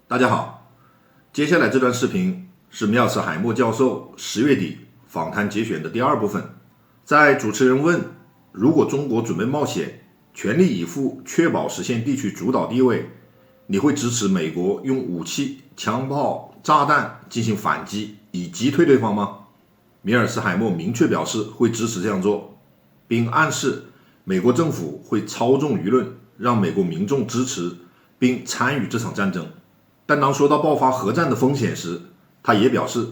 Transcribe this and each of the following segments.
大家好，接下来这段视频是米尔斯海默教授10月底访谈节选的第二部分。在主持人问如果中国准备冒险，全力以赴确保实现地区主导地位，你会支持美国用武器、枪炮、炸弹进行反击，以击退对方吗？米尔斯海默明确表示会支持这样做，并暗示美国政府会操纵舆论，让美国民众支持并参与这场战争。但当说到爆发核战的风险时，他也表示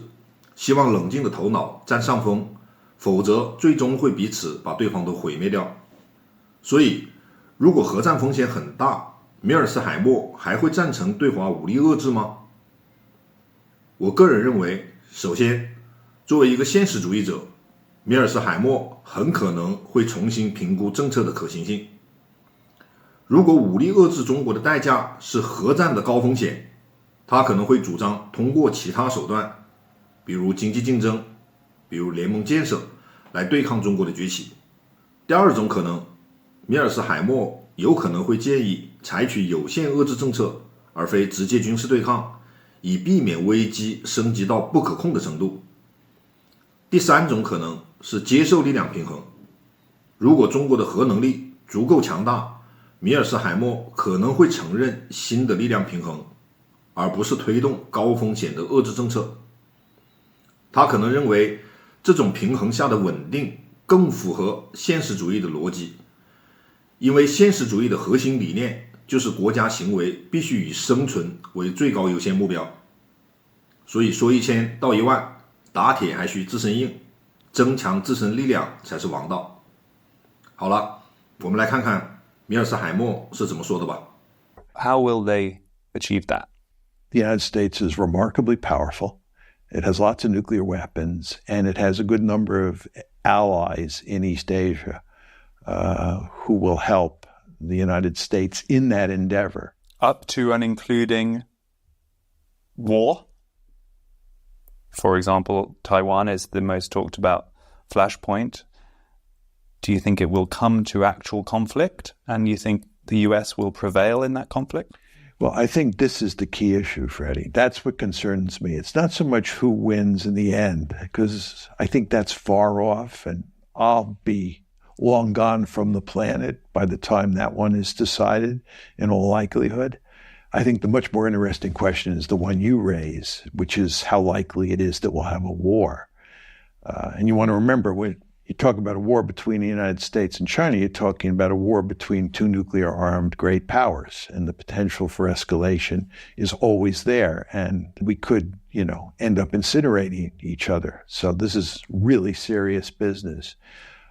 希望冷静的头脑占上风，否则最终会彼此把对方都毁灭掉。所以如果核战风险很大，米尔斯海默还会赞成对华武力遏制吗？我个人认为，首先作为一个现实主义者，米尔斯海默很可能会重新评估政策的可行性。如果武力遏制中国的代价是核战的高风险，他可能会主张通过其他手段，比如经济竞争，比如联盟建设，来对抗中国的崛起。第二种可能，米尔斯海默有可能会建议采取有限遏制政策，而非直接军事对抗，以避免危机升级到不可控的程度。第三种可能是接受力量平衡。如果中国的核能力足够强大，米尔斯海默可能会承认新的力量平衡，而不是推动高风险的遏制政策。他可能认为这种平衡下的稳定更符合现实主义的逻辑，因为现实主义的核心理念就是国家行为必须以生存为最高优先目标。所以说1000到10000，打铁还需自身硬，增强自身力量才是王道。好了，我们来看看米尔斯海默是怎么说的吧。 How will they achieve that? The United States is remarkably powerful. It has lots of nuclear weapons, and it has a good number of allies in East Asia who will help the United States in that endeavor. Up to and including war? For example, Taiwan is the most talked about flashpoint. Do you think it will come to actual conflict, and you think the US will prevail in that conflict? Well, I think this is the key issue, Freddie. That's what concerns me. It's not so much who wins in the end, because I think that's far off, and I'll be long gone from the planet by the time that one is decided, in all likelihood. I think the much more interesting question is the one you raise, which is how likely it is that we'll have a war. And you want to remember, when you talk about a war between the United States and China, you're talking about a war between two nuclear-armed great powers, and the potential for escalation is always there, and we could, end up incinerating each other. So this is really serious business.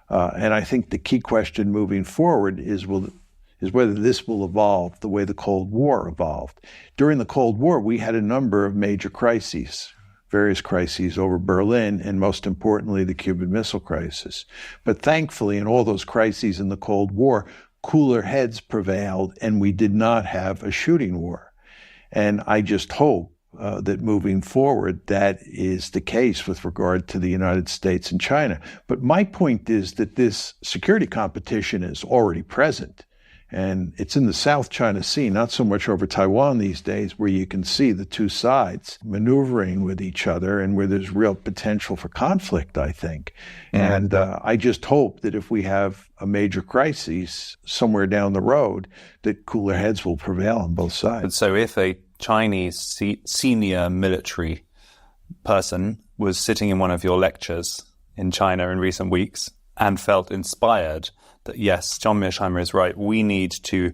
And I think the key question moving forward is whether this will evolve the way the Cold War evolved. During the Cold War, we had a number of major crises, various crises over Berlin, and most importantly, the Cuban Missile Crisis. But thankfully, in all those crises in the Cold War, cooler heads prevailed, and we did not have a shooting war. And I just hope that moving forward, that is the case with regard to the United States and China. But my point is that this security competition is already present. And it's in the South China Sea, not so much over Taiwan these days, where you can see the two sides maneuvering with each other and where there's real potential for conflict, I think. And I just hope that if we have a major crisis somewhere down the road, that cooler heads will prevail on both sides. And so if a Chinese senior military person was sitting in one of your lectures in China in recent weeks and felt inspired that, yes, John Mearsheimer is right, we need to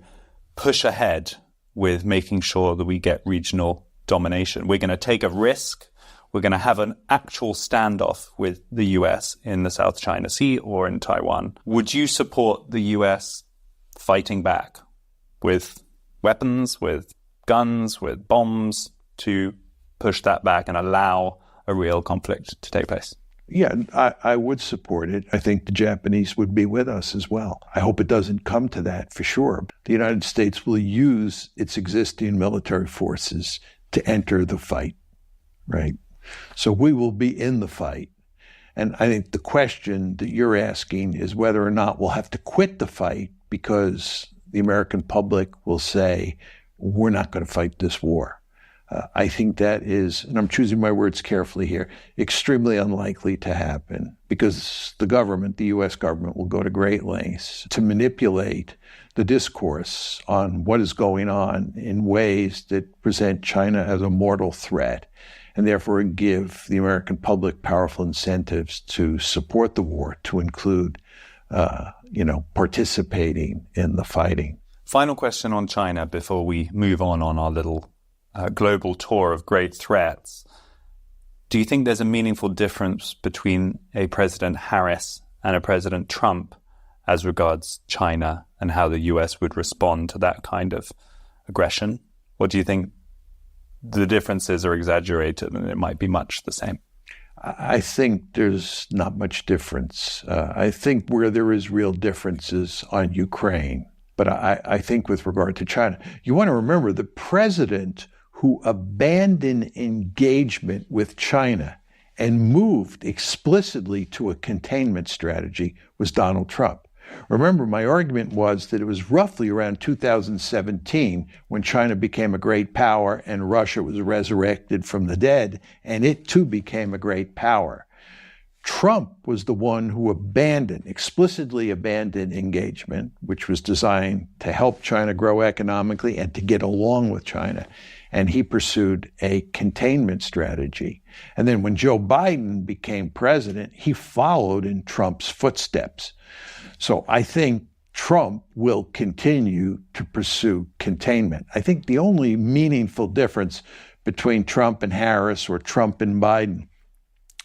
push ahead with making sure that we get regional domination. We're going to take a risk. We're going to have an actual standoff with the US in the South China Sea or in Taiwan. Would you support the US fighting back with weapons, with guns, with bombs to push that back and allow a real conflict to take place? Yeah, I would support it. I think the Japanese would be with us as well. I hope it doesn't come to that for sure. The United States will use its existing military forces to enter the fight, right? So we will be in the fight. And I think the question that you're asking is whether or not we'll have to quit the fight because the American public will say, we're not going to fight this war. I think that is, and I'm choosing my words carefully here, extremely unlikely to happen because the government, the U.S. government, will go to great lengths to manipulate the discourse on what is going on in ways that present China as a mortal threat and therefore give the American public powerful incentives to support the war, to include, participating in the fighting. Final question on China before we move on our little global tour of great threats. Do you think there's a meaningful difference between a President Harris and a President Trump as regards China and how the US would respond to that kind of aggression? Or do you think the differences are exaggerated and it might be much the same? I think there's not much difference. I think where there is real differences on Ukraine. But I think with regard to China, you want to remember the president who abandoned engagement with China and moved explicitly to a containment strategy was Donald Trump. Remember, my argument was that it was roughly around 2017 when China became a great power and Russia was resurrected from the dead, and it too became a great power. Trump was the one who explicitly abandoned engagement, which was designed to help China grow economically and to get along with China. And he pursued a containment strategy. And then when Joe Biden became president, he followed in Trump's footsteps. So I think Trump will continue to pursue containment. I think the only meaningful difference between Trump and Harris or Trump and Biden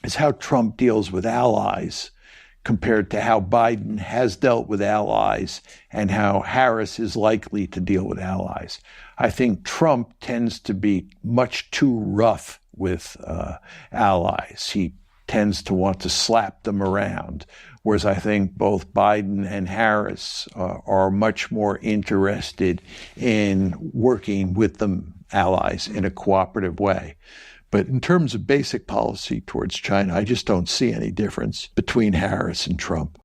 is how Trump deals with allies compared to how Biden has dealt with allies and how Harris is likely to deal with allies. I think Trump tends to be much too rough with allies. He tends to want to slap them around, whereas I think both Biden and Harris are much more interested in working with the allies in a cooperative way. But in terms of basic policy towards China, I just don't see any difference between Harris and Trump.